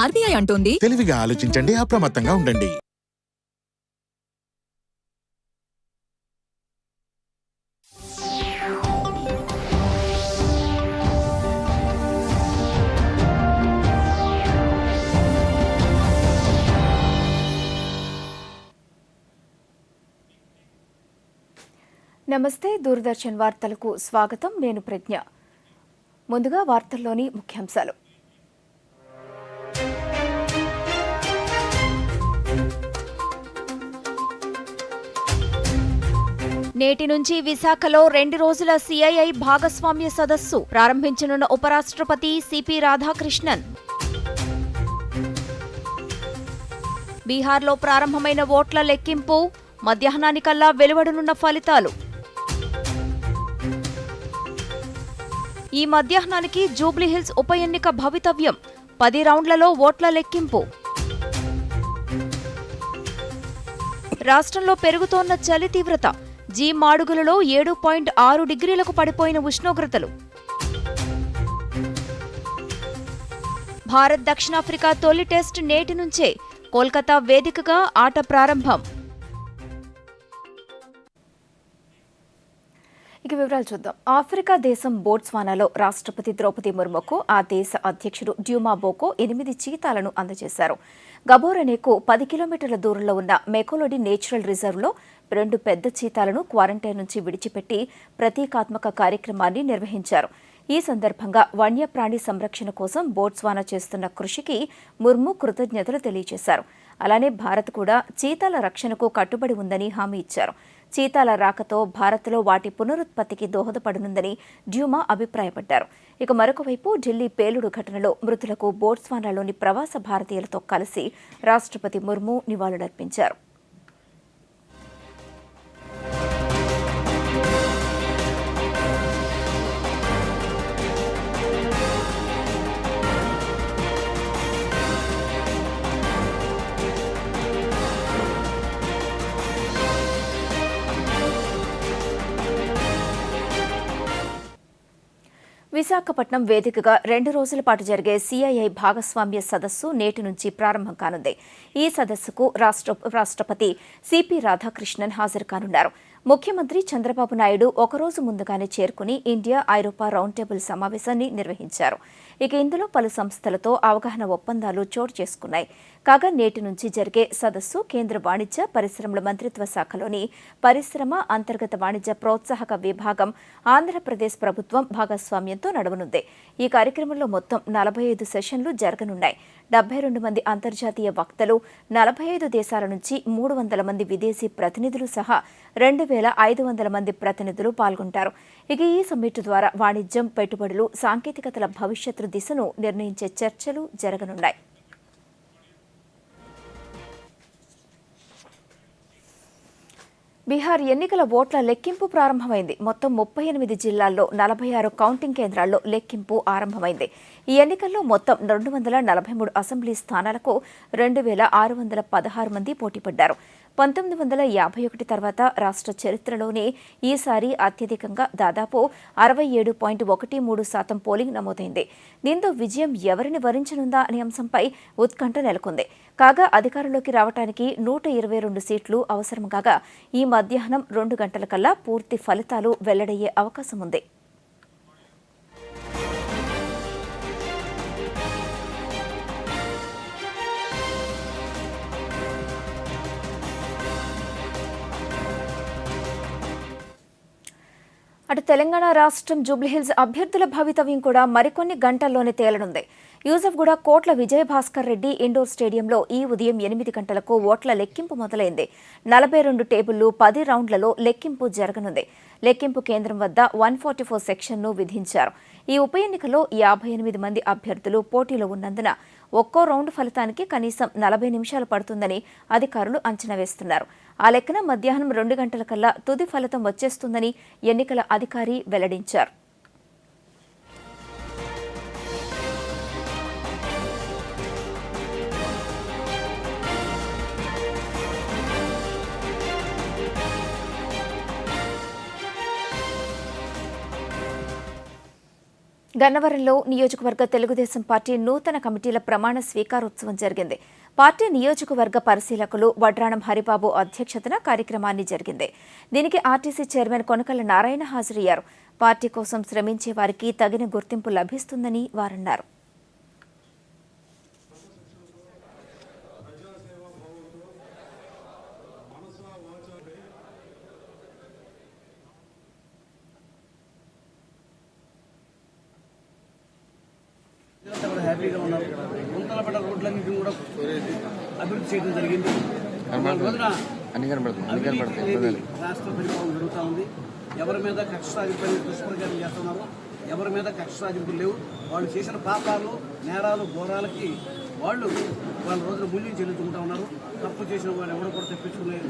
RBI అంటోంది, తెలివిగా ఆలోచించండి, అప్రమత్తంగా ఉండండి. నమస్తే, దూరదర్శన్ వార్తలకు స్వాగతం. నేను ప్రజ్ఞ. ముందుగా వార్తల్లోని ముఖ్యాంశాలు. నేటి నుంచి విశాఖలో 2 రోజుల సిఐఐ భాగస్వామ్య సదస్సు ప్రారంభించనున్న ఉపరాష్ట్రపతి సిపి రాధాకృష్ణన్. బీహార్లో ప్రారంభమైన ఓట్ల లెక్కింపు, మధ్యాహ్నానికల్లా వెలువడనున్న ఫలితాలు. ఈ మధ్యాహ్నానికి జూబ్లీహిల్స్ ఉప ఎన్నిక భవితవ్యం, 10 రౌండ్లలో ఓట్ల లెక్కింపు. రాష్ట్రంలో పెరుగుతోన్న చలి తీవ్రత, జీ మాడుగులలో 7.6 డిగ్రీలకు పడిపోయిన ఉష్ణోగ్రతలు. భారత్ దక్షిణాఫ్రికా తొలి టెస్ట్ నేటి నుంచే కోల్కతా వేదికగా ఆట ప్రారంభం. ఇక వివరాలు చూద్దాం. ఆఫ్రికా దేశం బోట్స్వానాలో రాష్ట్రపతి ద్రౌపది ముర్ముకు ఆ దేశ అధ్యక్షుడు డ్యూమా బోకో 8 చీతాలను అందజేశారు. గబోరనేకు 10 కిలోమీటర్ల దూరంలో ఉన్న మెకోలోడి నేచురల్ రిజర్వ్లో 2 పెద్ద చీతాలను క్వారంటైన్ నుంచి విడిచిపెట్టి ప్రతీకాత్మక కార్యక్రమాన్ని నిర్వహించారు. ఈ సందర్భంగా వన్యప్రాణి సంరక్షణ కోసం బోట్స్వానా చేస్తున్న కృషికి ముర్ము కృతజ్ఞతలు తెలియజేశారు. అలానే భారత్ కూడా చీతాల రక్షణకు కట్టుబడి ఉందని హామీ ఇచ్చారు. చీతాల రాకతో భారత్లో వాటి పునరుత్పత్తికి దోహదపడనుందని డ్యూమా అభిప్రాయపడ్డారు. ఇక మరొకవైపు ఢిల్లీ పేలుడు ఘటనలో మృతులకు బోట్స్వానాలోని ప్రవాస భారతీయులతో కలిసి రాష్ట్రపతి ముర్ము నివాళులర్పించారు. విశాఖపట్నం వేదికగా 2 రోజుల పాటు జరిగే సిఐఐ భాగస్వామ్య సదస్సు నేటి నుంచి ప్రారంభం కానుంది. ఈ సదస్సుకు రాష్ట్రపతి సిపి రాధాకృష్ణన్ హాజరు కానున్నారు. ముఖ్యమంత్రి చంద్రబాబు నాయుడు ఒకరోజు ముందుగానే చేరుకుని ఇండియా ఐరోపా రౌండ్ టేబుల్ సమావేశాన్ని నిర్వహించారు. ఇక ఇందులో పలు సంస్థలతో అవగాహన ఒప్పందాలు చోటు చేసుకున్నాయి. కాగా నేటి నుంచి జరిగే సదస్సు కేంద్ర వాణిజ్య పరిశ్రమల మంత్రిత్వ శాఖలోని పరిశ్రమ అంతర్గత వాణిజ్య ప్రోత్సాహక విభాగం ఆంధ్రప్రదేశ్ ప్రభుత్వం భాగస్వామ్యంతో నడవనుంది. ఈ కార్యక్రమంలో మొత్తం 45 సెషన్లు జరగనున్నాయి. 72 మంది అంతర్జాతీయ వక్తలు, 45 దేశాల నుంచి 300 మంది విదేశీ ప్రతినిధులు సహా 2,500 మంది ప్రతినిధులు పాల్గొంటారు. ఇక ఈ సమ్మిట్ ద్వారా వాణిజ్యం, పెట్టుబడులు, సాంకేతికతల భవిష్యత్తు దిశను నిర్ణయించే చర్చలు జరగనున్నాయి. బీహార్ ఎన్నికల ఓట్ల లెక్కింపు ప్రారంభమైంది. మొత్తం 38 జిల్లాల్లో 46 కౌంటింగ్ కేంద్రాల్లో లెక్కింపు ఆరంభమైంది. ఈ ఎన్నికల్లో మొత్తం 243 అసెంబ్లీ స్థానాలకు 2,616 మంది పోటీపడ్డారు. 1951 తర్వాత రాష్ట్ర చరిత్రలోనే ఈసారి అత్యధికంగా దాదాపు 67.13% పోలింగ్ నమోదైంది. దీంతో విజయం ఎవరిని వరించనుందా అనే అంశంపై ఉత్కంఠ నెలకొంది. కాగా అధికారంలోకి రావడానికి 122 సీట్లు అవసరం కాగా ఈ మధ్యాహ్నం 2 గంటలకల్లా పూర్తి ఫలితాలు వెల్లడయ్యే అవకాశం ఉంది. అటు తెలంగాణ రాష్ట్రం జూబ్లీహిల్స్ అభ్యర్థుల భవితవ్యం కూడా మరికొన్ని గంటల్లోనే తేలనుంది. యూసఫ్గూడ కోట్ల విజయభాస్కర్ రెడ్డి ఇండోర్ స్టేడియంలో ఈ ఉదయం 8 గంటలకు ఓట్ల లెక్కింపు మొదలైంది. 42 టేబుళ్లు, 10 రౌండ్లలో లెక్కింపు జరగనుంది. లెక్కింపు కేంద్రం వద్ద 144 సెక్షన్ను విధించారు. ఈ ఉప ఎన్నికలో 58 మంది అభ్యర్థులు పోటీలో ఉన్నందున ఒక్కో రౌండ్ ఫలితానికి కనీసం 40 నిమిషాలు పడుతుందని అధికారులు అంచనా వేస్తున్నారు. ఆ లెక్కన మధ్యాహ్నం 2 గంటలకల్లా తుది ఫలితం వచ్చేస్తుందని ఎన్నికల అధికారి వెల్లడించారు. గన్నవరంలో నియోజకవర్గ తెలుగుదేశం పార్టీ నూతన కమిటీల ప్రమాణ స్వీకారోత్సవం జరిగింది. పార్టీ నియోజకవర్గ పరిశీలకులు వడ్రాణం హరిబాబు అధ్యక్షతన కార్యక్రమాన్ని జరిగింది. దీనికి ఆర్టీసీ చైర్మన్ కొనకళ్ళ నారాయణ హాజరయ్యారు. పార్టీ కోసం శ్రమించే వారికి తగిన గుర్తింపు లభిస్తుందని వారన్నారు. హ్యాపీగా ఉన్నారు. గుంతల పడ్డ రోడ్లన్నింటినీ కూడా అభివృద్ధి చేయడం జరిగింది. రాష్ట్ర పరిపాలన జరుగుతూ ఉంది. ఎవరి మీద కక్ష సాధింపులు దుష్ప్రచారం చేస్తున్నారు, ఎవరి మీద కక్ష సాధింపులు లేవు. వాళ్ళు చేసిన పాపాలు, నేరాలు, ఘోరాలకి వాళ్ళ రోజున మూల్యం చెల్లించుకుంటూ ఉన్నారు. తప్పు చేసిన వాడు ఎవడో కూడా తెప్పించుకునేది.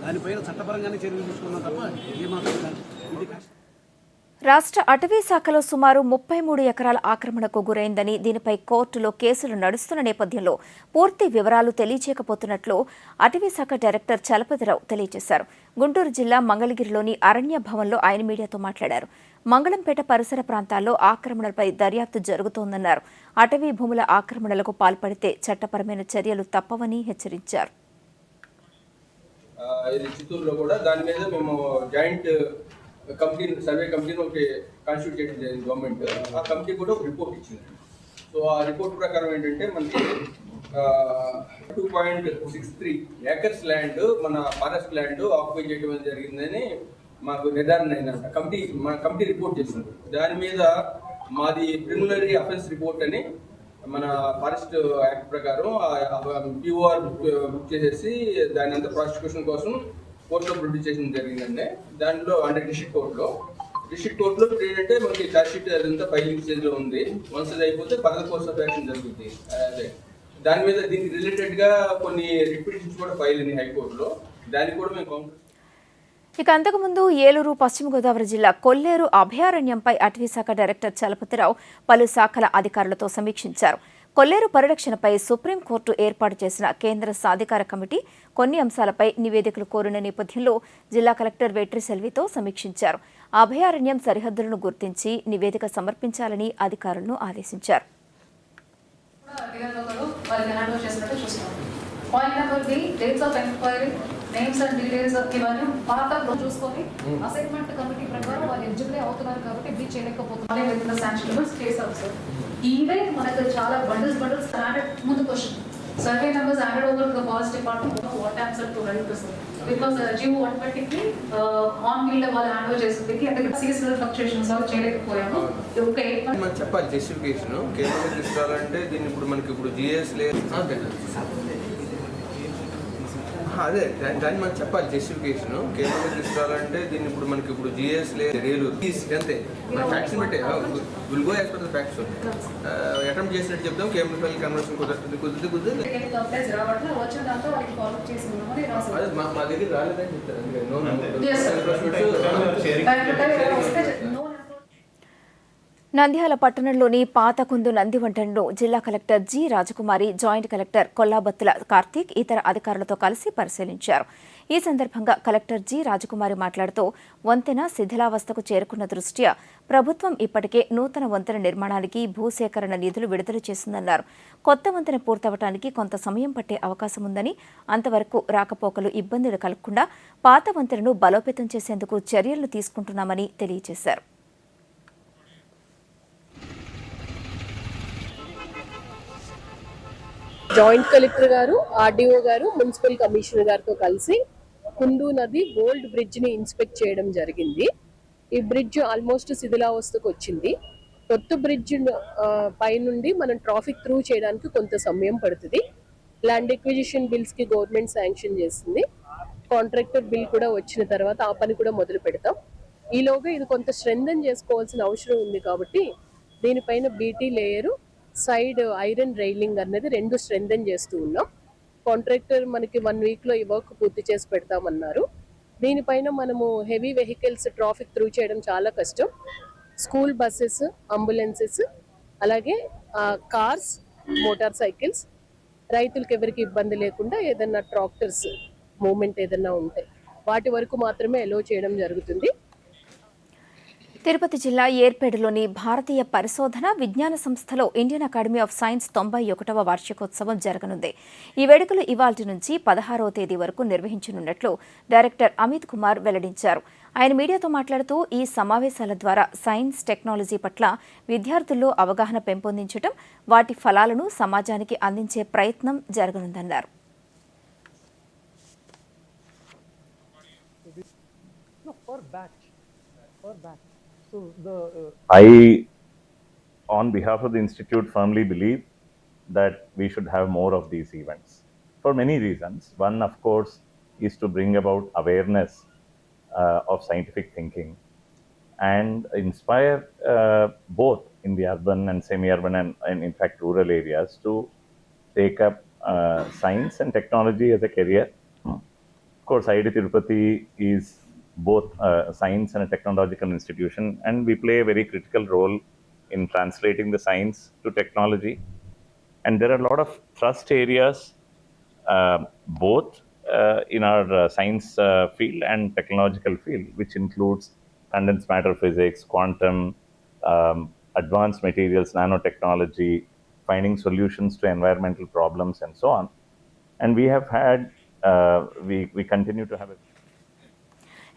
దానిపైన చట్టపరంగానే చర్యలు తీసుకున్నాం తప్ప ఏమాత్రం కాదు. ఇది రాష్ట్ర అటవీ శాఖలో సుమారు 33 ఎకరాల ఆక్రమణకు గురైందని, దీనిపై కోర్టులో కేసులు నడుస్తున్న నేపథ్యంలో పూర్తి వివరాలు తెలియజేయకపోతున్నట్లు అటవీ శాఖ డైరెక్టర్ చలపతిరావు తెలియజేశారు. గుంటూరు జిల్లా మంగళగిరిలోని అరణ్య భవన్లో ఆయన మీడియాతో మాట్లాడారు. మంగళంపేట పరిసర ప్రాంతాల్లో ఆక్రమణలపై దర్యాప్తు జరుగుతోందన్నారు. అటవీ భూముల ఆక్రమణలకు పాల్పడితే చట్టపరమైన చర్యలు తప్పవని హెచ్చరించారు. సర్వే కమిటీని ఒకటి కాన్స్టిట్యూట్ చేయడం జరిగింది గవర్నమెంట్. ఆ కమిటీ కూడా ఒక రిపోర్ట్ ఇచ్చింది. సో ఆ రిపోర్ట్ ప్రకారం ఏంటంటే మనకి 2.63 ఏకర్స్ ల్యాండ్, మన ఫారెస్ట్ ల్యాండ్ ఆక్యుపై చేయడం జరిగిందని మాకు నిర్ధారణ అయిందంట. మన కమిటీ రిపోర్ట్ చేసింది. దాని మీద మాది ప్రిలిమినరీ అఫెన్స్ రిపోర్ట్ అని మన ఫారెస్ట్ యాక్ట్ ప్రకారం POR బుక్ చేసేసి దాని అంతా ప్రాసిక్యూషన్ కోసం కోర్టులో ప్రొడ్యూస్ చేయడం జరిగిందండి. దాంట్లో అంటే డిస్ట్రిక్ట్ కోర్టులో ఏంటంటే మనకి ఛార్జ్ షీట్ అదంతా ఫైలింగ్ స్టేజ్ లో ఉంది. వన్స్ అది అయిపోతే ఫర్దర్ కోర్స్ ఆఫ్ యాక్షన్ జరుగుతుంది. అదే దాని మీద దీనికి రిలేటెడ్ గా కొన్ని రిపిటిషన్స్ కూడా ఫైల్ అయినాయి హైకోర్టులో. దానికి కూడా మేము కౌంటర్. ఇక అంతకుముందు ఏలూరు, పశ్చిమ గోదావరి జిల్లా కొల్లేరు అభయారణ్యంపై అటవీశాఖ డైరెక్టర్ చలపతిరావు పలు శాఖల అధికారులతో సమీక్షించారు. కొల్లేరు పరిరక్షణపై సుప్రీంకోర్టు ఏర్పాటు చేసిన కేంద్ర సాధికార కమిటీ కొన్ని అంశాలపై నివేదికలు కోరిన నేపథ్యంలో జిల్లా కలెక్టర్ వెట్రిసెల్వితో సమీక్షించారు. అభయారణ్యం సరిహద్దులను గుర్తించి నివేదిక సమర్పించాలని అధికారులను ఆదేశించారు. నేమ్స్ అండ్ డీటెయిల్స్ ఇవన్నీ పాత చూసుకొని అసైన్మెంట్ కమిటీ ప్రకారం వాళ్ళు ఎలిజిబుల్ అవుతున్నారు కాబట్టి బ్రీచ్ చేయలేకపోతున్నారు. శాంక్షన్ చేసాం సార్. ఈవెన్ మనకు చాలా బండిల్స్ స్టాండర్డ్ ముందు question survey numbers handed over to the forest department. What answer to write sir because geo automatically on field వాళ్ళు హ్యాండ్ ఓవర్ చేస్తుంది. అంటే సీజనల్ ఫ్లక్చుయేషన్స్ అవి చేయలేకపోయాము. ఓకే మనం చెప్పాలి జస్టిఫికేషన్ కేంద్రం తీసుకోవాలంటే దీన్ని ఇప్పుడు మనకి ఇప్పుడు జిఎస్ లేదు. అదే దాన్ని మనం చెప్పాలి జస్టిఫికేషన్ కేంద్రం తీసుకోవాలంటే దీన్ని ఇప్పుడు మనకి ఇప్పుడు జిఎస్ లేదు అంతే. మన ఫ్యాక్ట్స్ బట్టే will go as per the facts. Attempt చేసినట్టు చెప్తాం కేంద్ర ఫైల్ కన్వర్షన్ కుదురుతుంది. అదే మా దగ్గర రాలేదని చెప్తారు. నంద్యాల పట్టణంలోని పాతకుందు నందివంటను జిల్లా కలెక్టర్ జి రాజకుమారి, జాయింట్ కలెక్టర్ కొల్లాబత్తుల కార్తీక్ ఇతర అధికారులతో కలిసి పరిశీలించారు. ఈ సందర్భంగా కలెక్టర్ జి రాజకుమారి మాట్లాడుతూ వంతెన శిథిలావస్థకు చేరుకున్న దృష్ట్యా ప్రభుత్వం ఇప్పటికే నూతన వంతెన నిర్మాణానికి భూసేకరణ నిధులు విడుదల చేసిందన్నారు. కొత్త వంతెన పూర్తవటానికి కొంత సమయం పట్టే అవకాశం ఉందని, అంతవరకు రాకపోకలు ఇబ్బందులు కలగకుండా పాత వంతెనను బలోపేతం చేసేందుకు చర్యలు తీసుకుంటున్నామని తెలియజేశారు. జాయింట్ కలెక్టర్ గారు, ఆర్డీఓ గారు, మున్సిపల్ కమిషనర్ గారితో కలిసి కుందు నది ఓల్డ్ బ్రిడ్జ్ ని ఇన్స్పెక్ట్ చేయడం జరిగింది. ఈ బ్రిడ్జ్ ఆల్మోస్ట్ శిథిలావస్థకు వచ్చింది. కొత్త బ్రిడ్జ్ పై నుండి మనం ట్రాఫిక్ త్రూ చేయడానికి కొంత సమయం పడుతుంది. ల్యాండ్ ఎక్విజిషన్ బిల్స్ కి గవర్నమెంట్ శాంక్షన్ చేసింది. కాంట్రాక్టర్ బిల్ కూడా వచ్చిన తర్వాత ఆ పని కూడా మొదలు పెడతాం. ఈలోగా ఇది కొంత స్ట్రెంథన్ చేసుకోవాల్సిన అవసరం ఉంది కాబట్టి దీనిపైన BT layer, side iron railing అన్నది రెండు స్ట్రెంథన్ చేస్తూ ఉన్నాం. కాంట్రాక్టర్ మనకి 1 week లో ఈ వర్క్ పూర్తి చేసి పెడతామన్నారు. దీనిపైన మనము హెవీ వెహికల్స్ ట్రాఫిక్ త్రూ చేయడం చాలా కష్టం. స్కూల్ బస్సెస్, అంబులెన్సెస్, అలాగే కార్స్, మోటార్ సైకిల్స్, రైతులకు ఎవరికి ఇబ్బంది లేకుండా ఏదన్నా ట్రాక్టర్స్ మూమెంట్ ఏదన్నా ఉంటే వాటి వరకు మాత్రమే అలో చేయడం జరుగుతుంది. తిరుపతి జిల్లా ఏర్పేడులోని భారతీయ పరిశోధన విజ్ఞాన సంస్థలో ఇండియన్ అకాడమీ ఆఫ్ సైన్స్ 91వ వార్షికోత్సవం జరగనుంది. ఈ వేడుకలు ఇవాల్టి నుంచి 16వ తేదీ వరకు నిర్వహించనున్నట్లు డైరెక్టర్ అమిత్ కుమార్ వెల్లడించారు. ఆయన మీడియాతో మాట్లాడుతూ ఈ సమావేశాల ద్వారా సైన్స్ టెక్నాలజీ పట్ల విద్యార్థుల్లో అవగాహన పెంపొందించడం, వాటి ఫలాలను సమాజానికి అందించే ప్రయత్నం జరగనుందన్నారు. I, on behalf of the Institute, firmly believe that we should have more of these events for many reasons. One, of course, is to bring about awareness of scientific thinking and inspire both in the urban and semi-urban and in fact rural areas to take up science and technology as a career. Of course, IIT Tirupati is both a science and a technological institution, and we play a very critical role in translating the science to technology. And there are a lot of thrust areas, both in our science field and technological field, which includes condensed matter physics, quantum, advanced materials, nanotechnology, finding solutions to environmental problems, and so on. And we have had, we continue to have a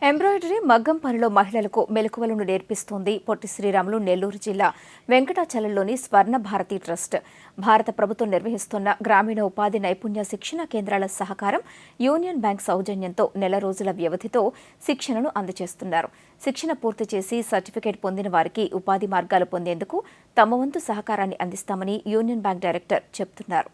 embroidery మగ్గం పనిలో మహిళలకు మెలకువలను నేర్పిస్తోంది పొట్టి శ్రీరాములు నెల్లూరు జిల్లా వెంకటాచలంలోని Swarna Bharati trust. భారత ప్రభుత్వం నిర్వహిస్తున్న గ్రామీణ ఉపాధి నైపుణ్య శిక్షణ కేంద్రాల సహకారం, యూనియన్ బ్యాంక్ సౌజన్యంతో నెల రోజుల వ్యవధితో శిక్షణను అందజేస్తున్నారు. శిక్షణ పూర్తి చేసి సర్టిఫికేట్ పొందిన వారికి ఉపాధి మార్గాలు పొందేందుకు తమ వంతు సహకారాన్ని అందిస్తామని యూనియన్ బ్యాంక్ డైరెక్టర్ చెబుతున్నారు.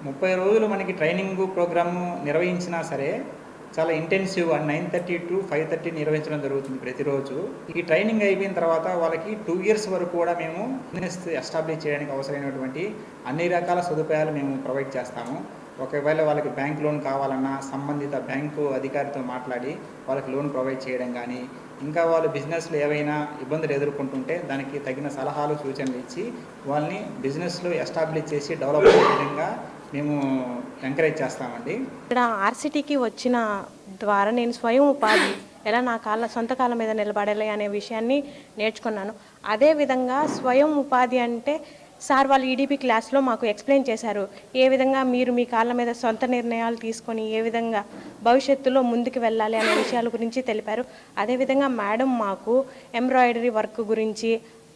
30 రోజులు మనకి ట్రైనింగ్ ప్రోగ్రాము నిర్వహించినా సరే చాలా ఇంటెన్సివ్ 9:30 to 5:30 నిర్వహించడం జరుగుతుంది ప్రతిరోజు. ఈ ట్రైనింగ్ అయిపోయిన తర్వాత వాళ్ళకి 2 years వరకు కూడా మేము బిజినెస్ ఎస్టాబ్లిష్ చేయడానికి అవసరమైనటువంటి అన్ని రకాల సదుపాయాలు మేము ప్రొవైడ్ చేస్తాము. ఒకవేళ వాళ్ళకి బ్యాంక్ లోన్ కావాలన్నా సంబంధిత బ్యాంకు అధికారితో మాట్లాడి వాళ్ళకి లోన్ ప్రొవైడ్ చేయడం కానీ, ఇంకా వాళ్ళు బిజినెస్లో ఏవైనా ఇబ్బందులు ఎదుర్కొంటుంటే దానికి తగిన సలహాలు సూచనలు ఇచ్చి వాళ్ళని బిజినెస్లో ఎస్టాబ్లిష్ చేసి డెవలప్ అయ్యే విధంగా మేము ఎంకరేజ్ చేస్తామండి. ఇక్కడ ఆర్సిటీకి వచ్చిన ద్వారా నేను స్వయం ఉపాధి ఎలా నా సొంత కాళ్ళ మీద నిలబడాలి అనే విషయాన్ని నేర్చుకున్నాను. అదేవిధంగా స్వయం ఉపాధి అంటే సార్ వాళ్ళు ఈడీపీ క్లాస్లో మాకు ఎక్స్ప్లెయిన్ చేశారు. ఏ విధంగా మీరు మీ కాళ్ళ మీద సొంత నిర్ణయాలు తీసుకొని ఏ విధంగా భవిష్యత్తులో ముందుకు వెళ్ళాలి అనే విషయాల గురించి తెలిపారు. అదేవిధంగా మేడం మాకు ఎంబ్రాయిడరీ వర్క్ గురించి,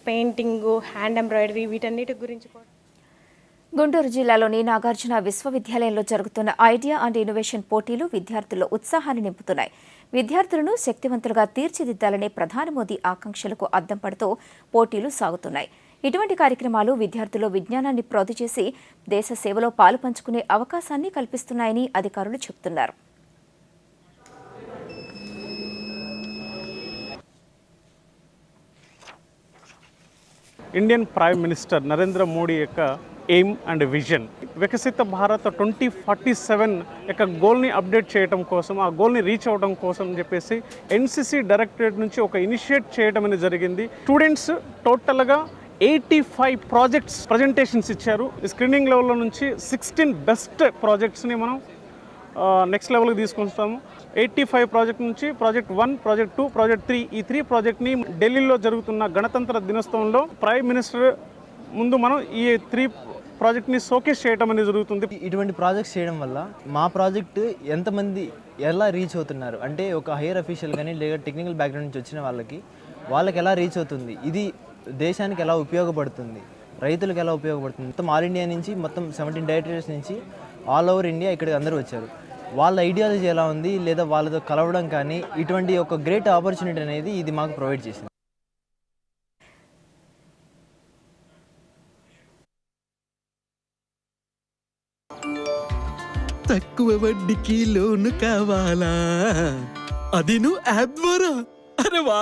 పెయింటింగు, హ్యాండ్ ఎంబ్రాయిడరీ వీటన్నిటి గురించి కూడా. గుంటూరు జిల్లాలోని నాగార్జున విశ్వవిద్యాలయంలో జరుగుతున్న ఐడియా అండ్ ఇన్నోవేషన్ పోటీలు విద్యార్థుల్లో ఉత్సాహాన్ని నింపుతున్నాయి. విద్యార్థులను శక్తివంతులుగా తీర్చిదిద్దాలనే ప్రధాని మోదీ ఆకాంక్షలకు అద్దం పడుతూ పోటీలు సాగుతున్నాయి. ఇటువంటి కార్యక్రమాలు విద్యార్థుల్లో విజ్ఞానాన్ని ప్రోధి చేసి దేశ సేవలో పాలు పంచుకునే అవకాశాన్ని కల్పిస్తున్నాయని అధికారులు చెబుతున్నారు. Indian prime minister Narendra Modi యొక్క ఎయిమ్ అండ్ విజన్ వికసిత భారత్ 2047 యొక్క గోల్ని అప్డేట్ చేయడం కోసం, ఆ గోల్ని రీచ్ అవ్వడం కోసం చెప్పేసి ఎన్సీసీ డైరెక్టరేట్ నుంచి ఒక ఇనిషియేట్ చేయడం అనేది జరిగింది. స్టూడెంట్స్ టోటల్గా 85 ప్రాజెక్ట్స్ ప్రజెంటేషన్స్ ఇచ్చారు. స్క్రీనింగ్ లెవెల్లో నుంచి 16 బెస్ట్ ప్రాజెక్ట్స్ని మనం నెక్స్ట్ లెవెల్కి తీసుకొస్తాము. 85 ప్రాజెక్ట్ నుంచి ప్రాజెక్ట్ 1, ప్రాజెక్ట్ 2, ప్రాజెక్ట్ 3, ఈ 3 ప్రాజెక్ట్ని ఢిల్లీలో జరుగుతున్న గణతంత్ర దినోత్సవంలో ప్రైమ్ మినిస్టర్ ముందు మనం ఈ 3 ప్రాజెక్ట్ని షోకేస్ చేయడం అనేది జరుగుతుంది. ఇటువంటి ప్రాజెక్ట్స్ చేయడం వల్ల మా ప్రాజెక్ట్ ఎంతమంది ఎలా రీచ్ అవుతున్నారు అంటే ఒక హైయర్ అఫీషియల్ కానీ లేదా టెక్నికల్ బ్యాక్గ్రౌండ్ నుంచి వచ్చిన వాళ్ళకి ఎలా రీచ్ అవుతుంది, ఇది దేశానికి ఎలా ఉపయోగపడుతుంది, రైతులకు ఎలా ఉపయోగపడుతుంది. మొత్తం ఆల్ ఇండియా నుంచి మొత్తం 17 డైరెక్టరేట్స్ నుంచి ఆల్ ఓవర్ ఇండియా ఇక్కడికి అందరూ వచ్చారు. వాళ్ళ ఐడియాలజీ ఎలా ఉంది లేదా వాళ్ళతో కలవడం కానీ ఇటువంటి ఒక గ్రేట్ ఆపర్చునిటీ అనేది ఇది మాకు ప్రొవైడ్ చేసింది. తక్కువ వడ్డీకి లోను కావాలా, అది నువ్వు యాప్ ద్వారా? అరే వా,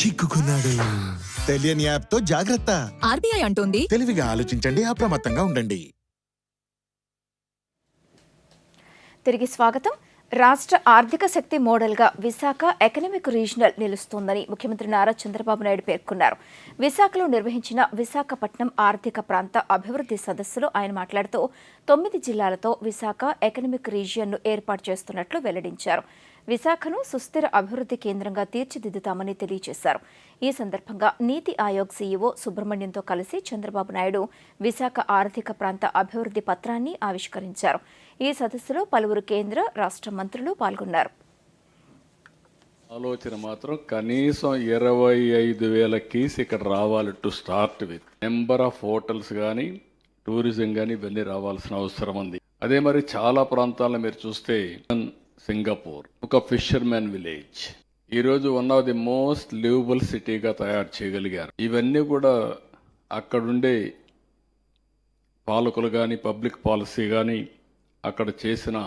చిక్కుకున్నాడు. తెలియని యాప్ తో జాగ్రత్త. ఆర్బీఐ అంటోంది తెలివిగా ఆలోచించండి, అప్రమత్తంగా ఉండండి. తిరిగి స్వాగతం. రాష్ట్ర ఆర్థిక శక్తి మోడల్గా విశాఖ ఎకనామిక్ రీజనల్ నిలుస్తోందని ముఖ్యమంత్రి నారా చంద్రబాబు నాయుడు పేర్కొన్నారు. విశాఖలో నిర్వహించిన విశాఖపట్నం ఆర్థిక ప్రాంత అభివృద్ధి సదస్సులో ఆయన మాట్లాడుతూ 9 జిల్లాలతో విశాఖ ఎకనామిక్ రీజియన్ను ఏర్పాటు చేస్తున్నట్లు వెల్లడించారు. విశాఖను సుస్థిర అభివృద్ధి కేంద్రంగా తీర్చిదిద్దుతామని తెలియజేశారు. ఈ సందర్భంగా నీతి ఆయోగ్ సీఈఓ సుబ్రహ్మణ్యంతో కలిసి చంద్రబాబు నాయుడు విశాఖ ఆర్థిక ప్రాంత అభివృద్ధి పత్రాన్ని ఆవిష్కరించారు. ఈ సదస్సులో పలువురు కేంద్ర, రాష్ట్ర మంత్రులు పాల్గొన్నారు. ఆలోచన మాత్రం కనీసం 25,000 కేసు ఇక్కడ రావాలి to start with. Number of hotels కానీ టూరిజం కానీ ఇవన్నీ రావాల్సిన అవసరం ఉంది. అదే మరి చాలా ప్రాంతాల్లో మీరు చూస్తే సింగపూర్ ఒక ఫిషర్మెన్ విలేజ్ ఈరోజు one of the most liveable సిటీగా తయారు చేయగలిగారు. ఇవన్నీ కూడా అక్కడుండే పాలకులు కానీ పబ్లిక్ పాలసీ కానీ అక్కడ చేసిన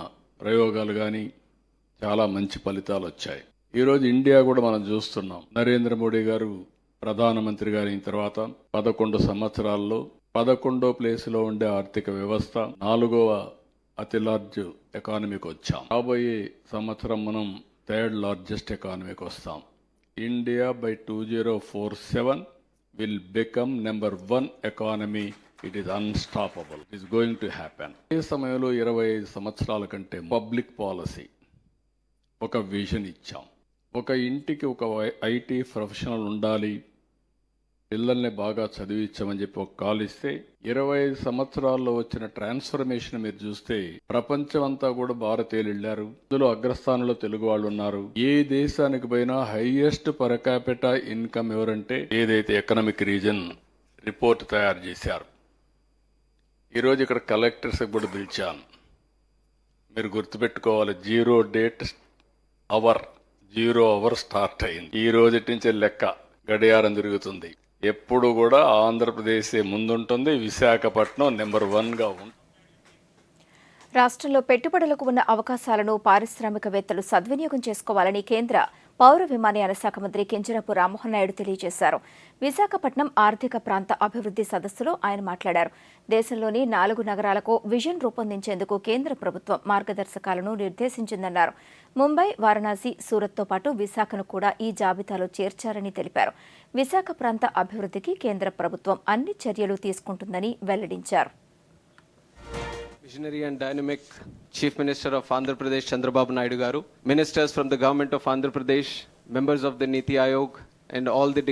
ప్రయోగాలు కానీ చాలా మంచి ఫలితాలు వచ్చాయి. ఈరోజు ఇండియా కూడా మనం చూస్తున్నాం. నరేంద్ర మోడీ గారు ప్రధానమంత్రి గారు అయిన తర్వాత 11 సంవత్సరాల్లో 11వ ప్లేస్లో ఉండే ఆర్థిక వ్యవస్థ 4వ అతి లార్జ్ ఎకానమీకి వచ్చాం. రాబోయే సంవత్సరం మనం 3rd లార్జెస్ట్ ఎకానమీకి వస్తాం. India by 2047 will become number 1 economy. It is unstoppable. It is going to happen. ఈ సమయంలో 25 సంవత్సరాల కంటే పబ్లిక్ పాలసీ ఒక విజన్ ఇచ్చాం. ఒక ఇంటికి ఒక ఐటీ ప్రొఫెషనల్ ఉండాలి, పిల్లల్ని బాగా చదివించామని చెప్పి ఒక కాల్ ఇస్తే 25 సంవత్సరాల్లో వచ్చిన ట్రాన్స్ఫర్మేషన్ మీరు చూస్తే ప్రపంచం అంతా కూడా భారతీయులు వెళ్ళారు. అందులో అగ్రస్థానంలో తెలుగు వాళ్ళు ఉన్నారు. ఏ దేశానికి పోయినా హైయెస్ట్ పర్ క్యాపిటా ఇన్కమ్ ఎవరంటే ఏదైతే ఎకనామిక్ రీజన్ రిపోర్ట్ తయారు చేశారు. ఈరోజు ఇక్కడ కలెక్టర్స్ కూడా పిలిచాను. మీరు గుర్తుపెట్టుకోవాలి, 0 డేట్ అవర్ 0 అవర్ స్టార్ట్ అయింది. ఈ రోజు నుంచి లెక్క గడియారం తిరుగుతుంది. ఎప్పుడు కూడా ఆంధ్రప్రదేశ్ ముందుంటుంది. విశాఖపట్నం నెంబర్ 1గా ఉంటుంది. రాష్ట్రంలో పెట్టుబడులకు ఉన్న అవకాశాలను పారిశ్రామికవేత్తలు సద్వినియోగం చేసుకోవాలని కేంద్ర పౌర విమానయాన శాఖ మంత్రి కింజరాపు రామ్మోహన్ నాయుడు తెలియజేశారు. విశాఖపట్నం ఆర్థిక ప్రాంత అభివృద్ధి సదస్సులో ఆయన మాట్లాడారు. దేశంలోని 4 నగరాలకు విజన్ రూపొందించేందుకు కేంద్ర ప్రభుత్వం మార్గదర్శకాలను నిర్దేశించిందన్నారు. ముంబై, వారణాసి, సూరత్తో పాటు విశాఖను కూడా ఈ జాబితాలో చేర్చారని తెలిపారు. విశాఖ ప్రాంత అభివృద్ధికి కేంద్ర ప్రభుత్వం అన్ని చర్యలు తీసుకుంటుందని వెల్లడించారు. Visionary and dynamic Chief Minister of Andhra Pradesh, Chandrababu Naidu Garu, ministers from the government of Andhra Pradesh, members of the Niti Aayog, and all the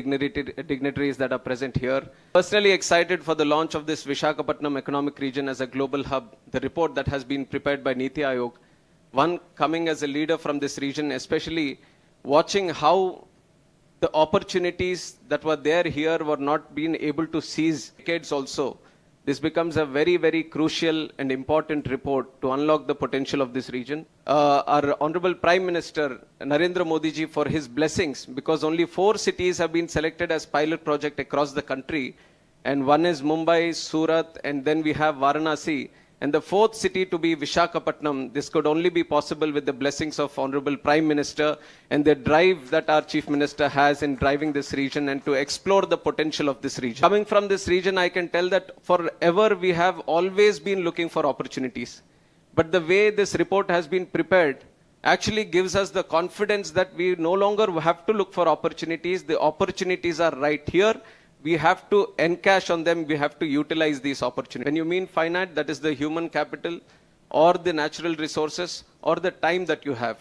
dignitaries that are present here. Personally excited for the launch of this Visakhapatnam economic region as a global hub. The report that has been prepared by Niti Aayog, one coming as a leader from this region, especially watching how the opportunities that were there here were not being able to seize decades also. This becomes a very, very crucial and important report to unlock the potential of this region. Our Honorable Prime Minister Narendra Modi ji for his blessings, because only 4 cities have been selected as pilot project across the country, and one is Mumbai, Surat, and then we have Varanasi. And the 4th city to be Visakhapatnam. This could only be possible with the blessings of Honorable Prime Minister and the drive that our Chief Minister has in driving this region and to explore the potential of this region. Coming from this region, I can tell that forever we have always been looking for opportunities. But the way this report has been prepared actually gives us the confidence that we no longer have to look for opportunities. The opportunities are right here. We have to encash on them. We have to utilize these opportunities. When you mean finite, that is the human capital or the natural resources or the time that you have.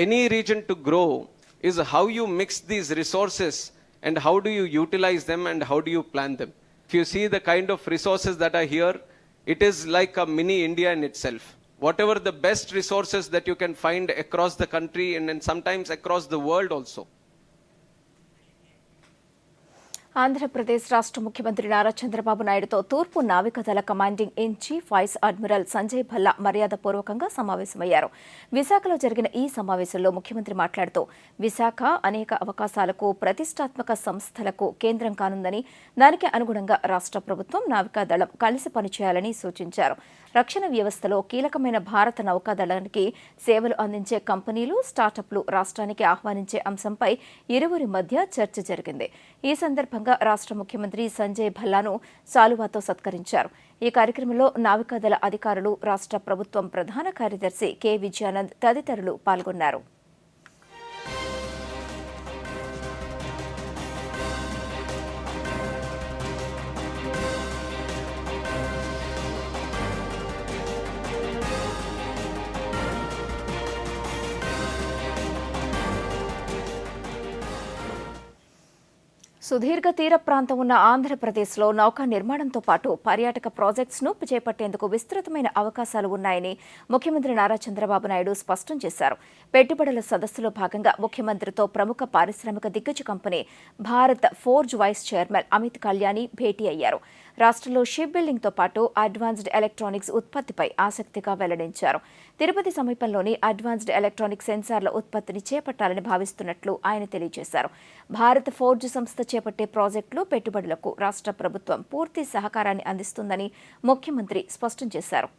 Any region to grow is how you mix these resources and how do you utilize them and how do you plan them. If you see the kind of resources that are here, it is like a mini India in itself. Whatever the best resources that you can find across the country and then sometimes across the world also. Andhra Pradesh రాష్ట్ర ముఖ్యమంత్రి నారా చంద్రబాబు నాయుడుతో తూర్పు నావికాదళ commanding in chief vice admiral Sanjay Bhalla మర్యాదపూర్వకంగా సమావేశమయ్యారు. విశాఖలో జరిగిన ఈ సమావేశంలో ముఖ్యమంత్రి మాట్లాడుతూ విశాఖ అనేక అవకాశాలకు, ప్రతిష్టాత్మక సంస్థలకు కేంద్రం కానుందని, దానికి అనుగుణంగా రాష్ట్ర ప్రభుత్వం, నావికాదళం కలిసి పనిచేయాలని సూచించారు. రక్షణ వ్యవస్థలో కీలకమైన భారత నౌకాదళానికి సేవలు అందించే కంపెనీలు, స్టార్టప్లు రాష్ట్రానికి ఆహ్వానించే అంశంపై ఇరువురి మధ్య చర్చ జరిగింది. ఈ సందర్భంగా సందర్భంగా రాష్ట్ర ముఖ్యమంత్రి సంజయ్ భల్లాను శాలువాతో సత్కరించారు. ఈ కార్యక్రమంలో నావికాదళ అధికారులు, రాష్ట్ర ప్రభుత్వం ప్రధాన కార్యదర్శి కె విజయానంద్ తదితరులు పాల్గొన్నారు. సుదీర్ఘ తీర ప్రాంతం ఉన్న ఆంధ్రప్రదేశ్లో నౌకా నిర్మాణంతో పాటు పర్యాటక ప్రాజెక్ట్స్ను చేపట్టేందుకు విస్తృతమైన అవకాశాలు ఉన్నాయని ముఖ్యమంత్రి నారా చంద్రబాబు నాయుడు స్పష్టం చేశారు. పెట్టుబడుల సదస్సులో భాగంగా ముఖ్యమంత్రితో ప్రముఖ పారిశ్రామిక దిగ్గజ company Bharat forge vice chairman Amit Kalyani భేటీ అయ్యారు. రాష్ట్రంలో షిప్ బిల్డింగ్తో పాటు అడ్వాన్స్డ్ ఎలక్ట్రానిక్స్ ఉత్పత్తిపై ఆసక్తిగా వెల్లడించారు. తిరుపతి సమీపంలోని అడ్వాన్స్డ్ ఎలక్ట్రానిక్ సెన్సార్ల ఉత్పత్తిని చేపట్టాలని భావిస్తున్నట్లు ఆయన తెలియజేశారు. భారత్ ఫోర్జ్ సంస్థ చేపట్టే ప్రాజెక్టులు, పెట్టుబడులకు రాష్ట్ర ప్రభుత్వం పూర్తి సహకారాన్ని అందిస్తుందని ముఖ్యమంత్రి స్పష్టం చేశారు.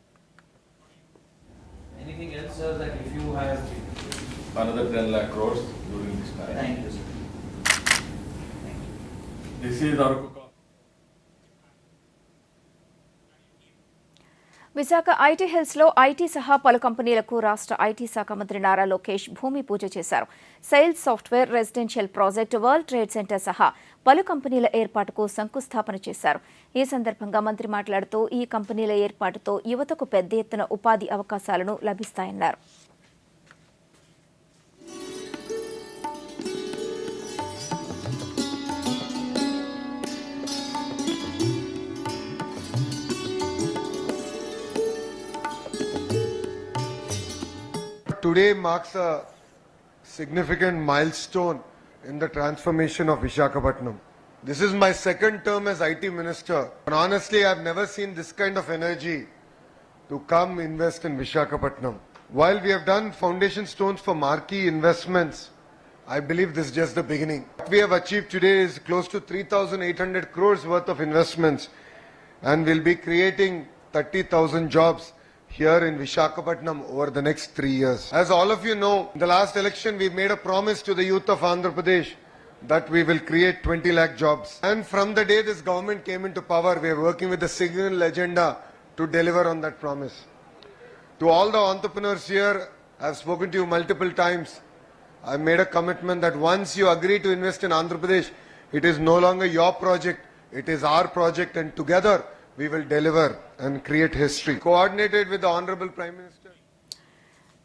విశాఖ ఐటీ హిల్స్లో ఐటీ సహా పలు కంపెనీలకు రాష్ట్ర ఐటీ శాఖ మంత్రి నారా లోకేష్ భూమి పూజ చేశారు. Sails software, residential project, world trade centre సహా పలు కంపెనీల ఏర్పాటుకు శంకుస్థాపన చేశారు. ఈ సందర్భంగా మంత్రి మాట్లాడుతూ ఈ కంపెనీల ఏర్పాటుతో యువతకు పెద్ద ఎత్తున ఉపాధి అవకాశాలను లభిస్తాయన్నారు. Today marks a significant milestone in the transformation of Visakhapatnam. This is my second term as IT Minister, and honestly I've never seen this kind of energy to come invest in Visakhapatnam. While we have done foundation stones for marquee investments, I believe this is just the beginning. What we have achieved today is close to 3,800 crores worth of investments, and we'll be creating 30,000 jobs here in Visakhapatnam over the next 3 years. As all of you know, in the last election we made a promise to the youth of Andhra Pradesh that we will create 20 lakh jobs. And from the day this government came into power, we are working with a single agenda to deliver on that promise. To all the entrepreneurs here, I have spoken to you multiple times. I made a commitment that once you agree to invest in Andhra Pradesh, it is no longer your project, it is our project, and together we will deliver and create history. Coordinated with the Honorable Prime Minister.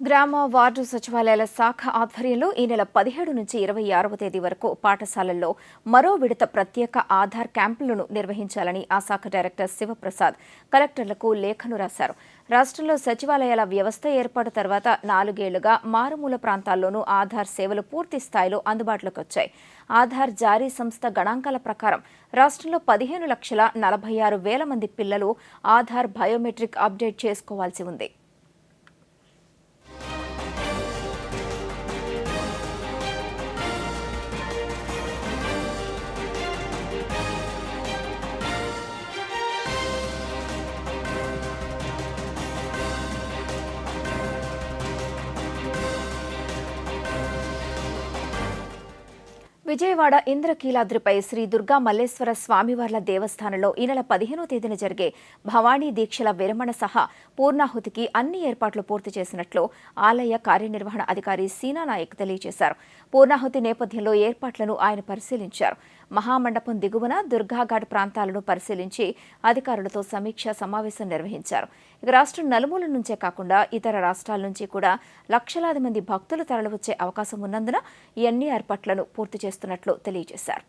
గ్రామ ward సచివాలయాల శాఖ ఆధ్వర్యంలో ఈ నెల 17 నుంచి 26వ తేదీ వరకు పాఠశాలల్లో మరో విడత ప్రత్యేక ఆధార్ క్యాంపులను నిర్వహించాలని ఆ శాఖ డైరెక్టర్ శివప్రసాద్ కలెక్టర్లకు లేఖను రాశారు. రాష్ట్రంలో సచివాలయాల వ్యవస్థ ఏర్పాటు తర్వాత 4 ఏళ్లుగా మారుమూల ప్రాంతాల్లోనూ ఆధార్ సేవలు పూర్తి స్థాయిలో అందుబాటులోకి వచ్చాయి. ఆధార్ జారీ సంస్థ గణాంకాల ప్రకారం రాష్ట్రంలో 15,46,000 మంది పిల్లలు ఆధార్ బయోమెట్రిక్ అప్డేట్ చేసుకోవాల్సి ఉంది. విజయవాడ ఇంద్రకీలాద్రిపై శ్రీ దుర్గా మల్లేశ్వర స్వామివార్ల దేవస్థానంలో ఈ నెల 15వ తేదీన జరిగే భవానీ దీక్షల విరమణ సహా పూర్ణాహుతికి అన్ని ఏర్పాట్లు పూర్తి చేసినట్లు ఆలయ కార్యనిర్వహణ అధికారి సీనా నాయక్ తెలియజేశారు. పూర్ణాహుతి నేపథ్యంలో ఏర్పాట్లను ఆయన పరిశీలించారు. మహామండపం దిగువన దుర్గాఘాట్ ప్రాంతాలను పరిశీలించి అధికారులతో సమీక్షా సమావేశం నిర్వహించారు. ఇక రాష్ట్రం నలుమూల నుంచే కాకుండా ఇతర రాష్ట్రాల నుంచి కూడా లక్షలాది మంది భక్తులు తరలివచ్చే అవకాశం ఉన్నందున ఈ అన్ని ఏర్పాట్లను పూర్తి చేస్తున్నట్లు తెలియజేశారు.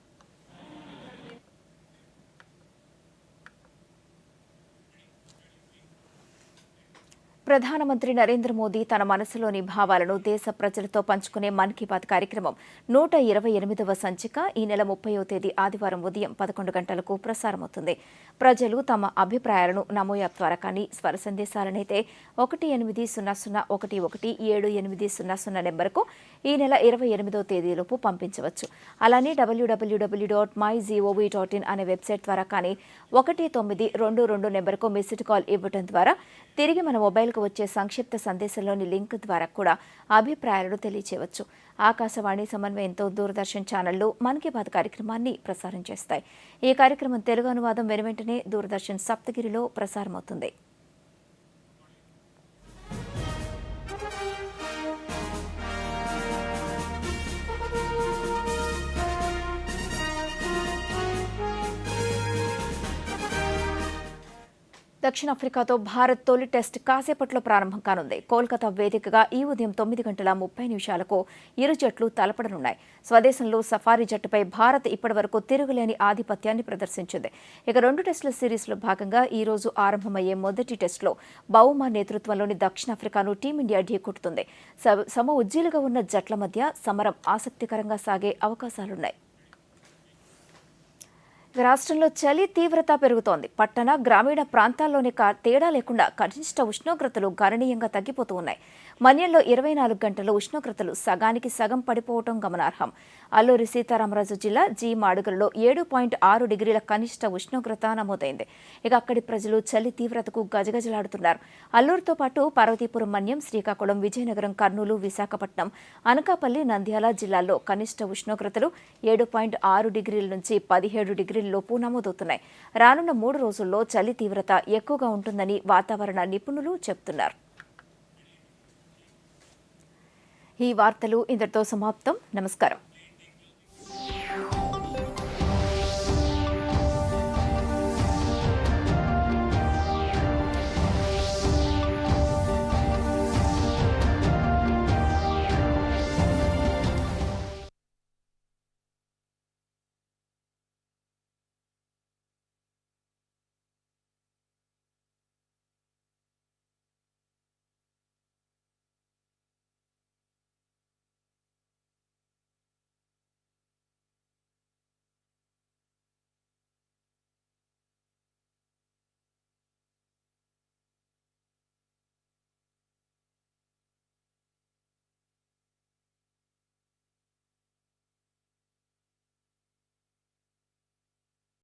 ప్రధానమంత్రి నరేంద్ర మోదీ తన మనసులోని భావాలను దేశ ప్రజలతో పంచుకునే మన్ కీ బాత్ కార్యక్రమం 128వ సంచిక ఈ నెల 30వ తేదీ ఆదివారం ఉదయం 11 గంటలకు ప్రసారమవుతుంది. ప్రజలు తమ అభిప్రాయాలను నమో యాప్ ద్వారా కానీ స్వర సందేశాలనైతే 1800117800 నెంబర్కు ఈ నెల 28వ తేదీలోపు పంపించవచ్చు. అలానే www.mygov.in అనే వెబ్సైట్ ద్వారా కానీ 1922 నెంబర్కు మిస్డ్ కాల్ ఇవ్వడం ద్వారా తిరిగి మన మొబైల్కు వచ్చే సంక్షిప్త సందేశంలోని లింక్ ద్వారా కూడా అభిప్రాయాలను తెలియచేయవచ్చు. ఆకాశవాణి సమన్వయంతో దూరదర్శన్ ఛానళ్లు మన్ కీ బాత్ కార్యక్రమాన్ని ప్రసారం చేస్తాయి. ఈ కార్యక్రమం తెలుగు అనువాదం వెనువెంటనే దూరదర్శన్ సప్తగిరిలో ప్రసారమవుతుంది. దక్షిణాఫ్రికాతో భారత్ తొలి టెస్ట్ కాసేపట్లో ప్రారంభం కానుంది. కోల్కతా వేదికగా ఈ ఉదయం 9:30 ఇరు జట్లు తలపడనున్నాయి. స్వదేశంలో సఫారీ జట్టుపై భారత్ ఇప్పటివరకు తిరుగులేని ఆధిపత్యాన్ని ప్రదర్శించింది. ఇక 2 టెస్టుల సిరీస్లో భాగంగా ఈ రోజు ఆరంభమయ్యే మొదటి టెస్టులో బౌమా నేతృత్వంలోని దక్షిణాఫ్రికాను టీమిండియా ఢీకొట్టుతుంది. సమ ఉజ్జీలుగా ఉన్న జట్ల మధ్య సమరం ఆసక్తికరంగా సాగే అవకాశాలున్నాయి. రాష్ట్రంలో చలి తీవ్రత పెరుగుతోంది. పట్టణ, గ్రామీణ ప్రాంతాల్లోని తేడా లేకుండా కనిష్ట ఉష్ణోగ్రతలు గణనీయంగా తగ్గిపోతూ ఉన్నాయి. మన్యంలో 24 గంటల ఉష్ణోగ్రతలు సగానికి సగం పడిపోవడం గమనార్హం. అల్లూరి సీతారామరాజు జిల్లా మాడుగులలో 7.6 డిగ్రీల కనిష్ట ఉష్ణోగ్రత నమోదైంది. ఇక అక్కడి ప్రజలు చలి తీవ్రతకు గజగజలాడుతున్నారు. అల్లూరుతో పాటు పార్వతీపురం, మన్యం, శ్రీకాకుళం, విజయనగరం, కర్నూలు, విశాఖపట్నం, అనకాపల్లి, నంద్యాల జిల్లాల్లో కనిష్ట ఉష్ణోగ్రతలు 7.6 డిగ్రీల నుంచి 17 డిగ్రీల లోపు నమోదవుతున్నాయి. రానున్న 3 రోజుల్లో చలి తీవ్రత ఎక్కువగా ఉంటుందని వాతావరణ నిపుణులు చెబుతున్నారు. ఈ వార్తలు ఇంతటితో సమాప్తం. నమస్కారం.